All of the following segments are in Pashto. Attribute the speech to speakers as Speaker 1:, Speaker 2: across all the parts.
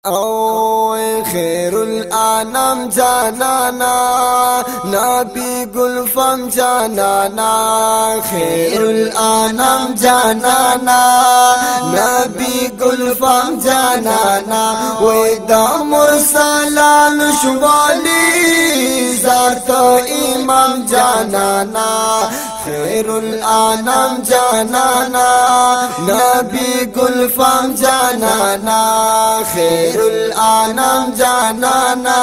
Speaker 1: او خیر الانام جانانا نبی گلفام جانانا خیر الانام جانانا نبی گلفام جانانا وی دا مرسلان شوالی زارت امام جانانا خیر الانام جانانا نبی گلفام جانانا خیر الانام جانانا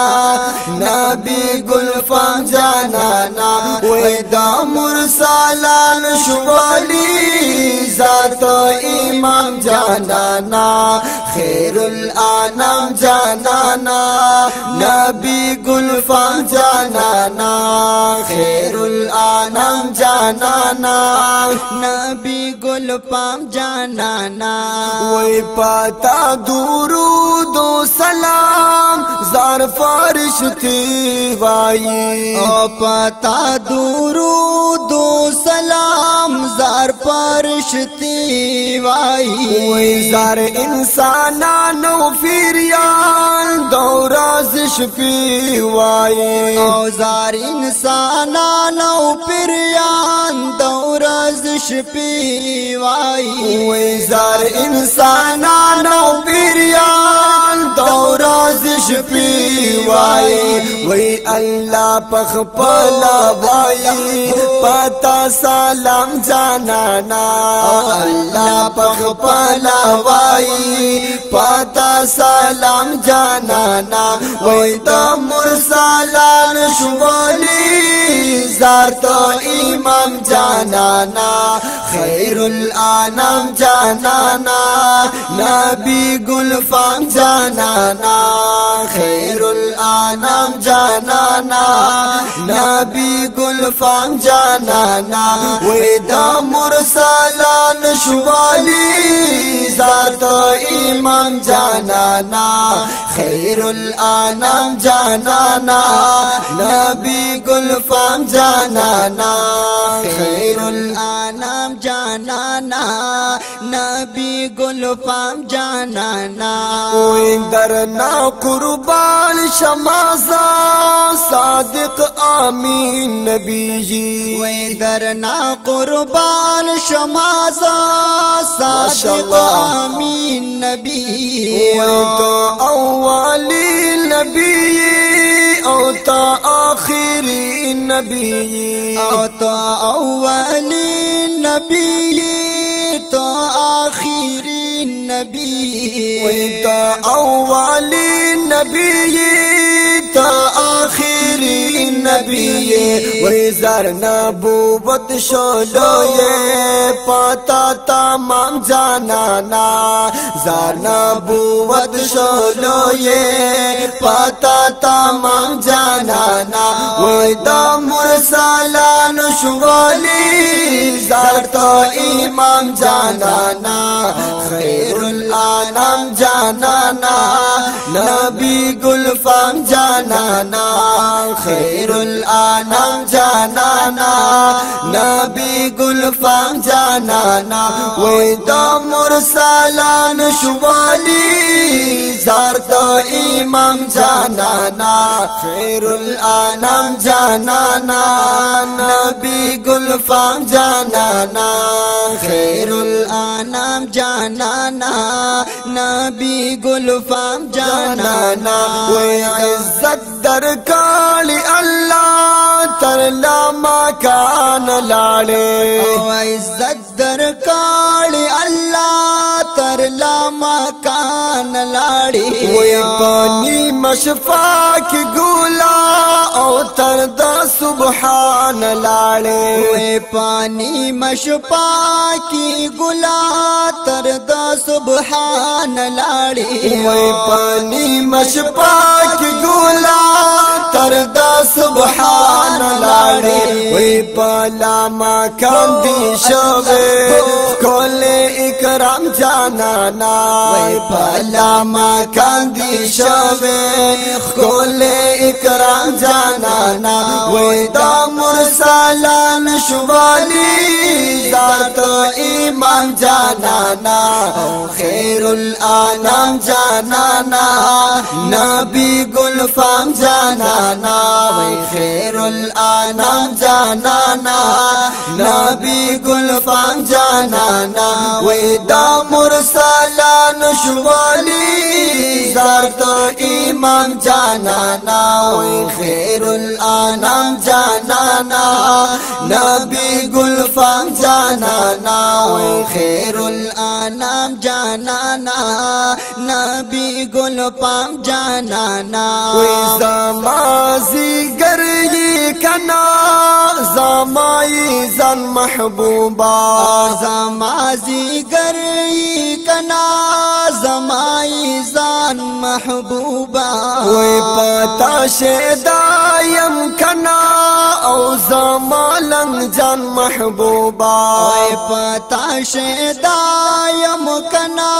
Speaker 1: نبی گلفام جانانا وی دا مرسلان شوالی ذات امام جانانا خیر الانام جانانا نبی گلفام جانانا خیر الانام جانانا
Speaker 2: نبی گلفام جانانا
Speaker 1: وی پاتا درود و سلام زار فرشتی وائی
Speaker 2: او پتا درود و سلام زار فرشتی وائی
Speaker 1: وی زار انسانانو فیریان دورا شفی وائی
Speaker 2: او زار انسانانو پریان دورا شفی وائی
Speaker 1: وی زار انسانانو فیریان دورا شفی وائی وی اللہ پخپلا وائی پتا سلام جانانا اللہ پخپلا وائی پتا سلام جانانا وی دا مرسلان شوالی زارت امام جانانا خیر الانام جانانا نبی گلفام جانانا خیر الانام جانانا نبی گلفام جانانا وی دا مرسلان شوالی ذات امام جانانا خیر الانام جانانا نبی گلفام جانانا
Speaker 2: خیر الانام جانانا نبی گلفام جانانا
Speaker 1: وی درنا قربان شمازا صادق آمین نبی جی
Speaker 2: وی درنا قربان شمازا صادق آمین نبی
Speaker 1: وی تو اولی نبی او تا آخری نبی
Speaker 2: او تو اولی نبی تو آخری نبی
Speaker 1: وی تا اولی نبی تا آخری نبی وی زر نبوت شلوئے پاتا تمام جانانا زر نبوت شلوئے پاتا تمام جانانا وی دا مرسلان شوالی زارت امام جانانا خیر الانام جانانا نبی گلفام جانانا خیر الانام جانانا نبی گلفام جانانا وی دا مرسلان شوالی زارت امام جانانا خیر الانام جانانا نبی گلفام جانانا
Speaker 2: خیر الانام جانانا نبی گلفام جانانا
Speaker 1: وی عزت در کالی اللہ تر لاما کان لاڑے
Speaker 2: او عزت در کالی اللہ تر لاما کان لاڑی
Speaker 1: وی پانی مشفا کی گولا او تر دا سبحان لاڑے
Speaker 2: وی پانی مشپا کی گلا تر دا سبحان لاڑی
Speaker 1: وی پانی مشفا کی گولا تر دا سبحان لاړې وی پلا ما کاندي شوه کول اکرام جانانا
Speaker 2: وی پلا ما
Speaker 1: کاندي شوه کول اکرام جانانا وی دا مرسلان شوالی ذات ایمان جانانا خیر الانام جانانا نبی گلفام جانانا وی خیر الانام جانانا نبی گلفام جانانا وی دا مرسلان شوالی ذات ایمان جانانا وی خیر الانام جانانا نبی گلفام جانانا وی
Speaker 2: خیر الانام جانانا نبی گل پام جانانا
Speaker 1: وی زمازی گری کنا زمائی زن محبوبا
Speaker 2: زمازی گری کنا زمائی زان محبوبا
Speaker 1: وی پتا شدایم کنا او زمالنگ جان محبوبا
Speaker 2: وی پتا شدایم کنا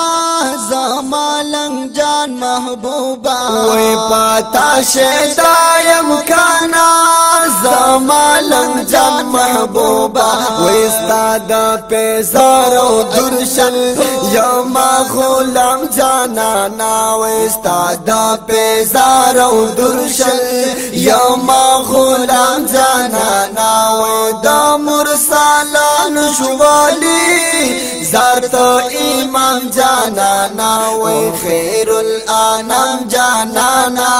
Speaker 2: زمالنگ جان محبوبا
Speaker 1: وی پتا شدایم کنا زمالنگ جان محبوبا وی استاد پیزارو درشل یوما غلام جانانا وی استاد پیزارو درشل یوما غلام جانانا وی دا مرسلان شوالی ذات ایمان جانانا وی خیر الانام جانانا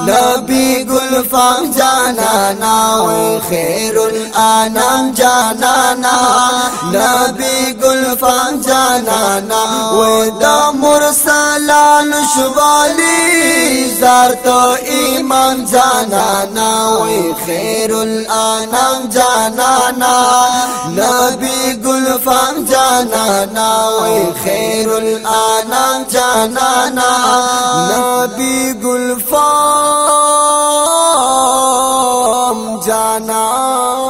Speaker 1: نبی گلفام جانانا وی خیر الانام جانانا نبی گلفام جانانا وی دا مرسلان شوالی ذات ایمان جانانا وی خیر الانام جانانا نبی گلفام جانانا وی خیر الانام جانانا نبی گلفام جانانا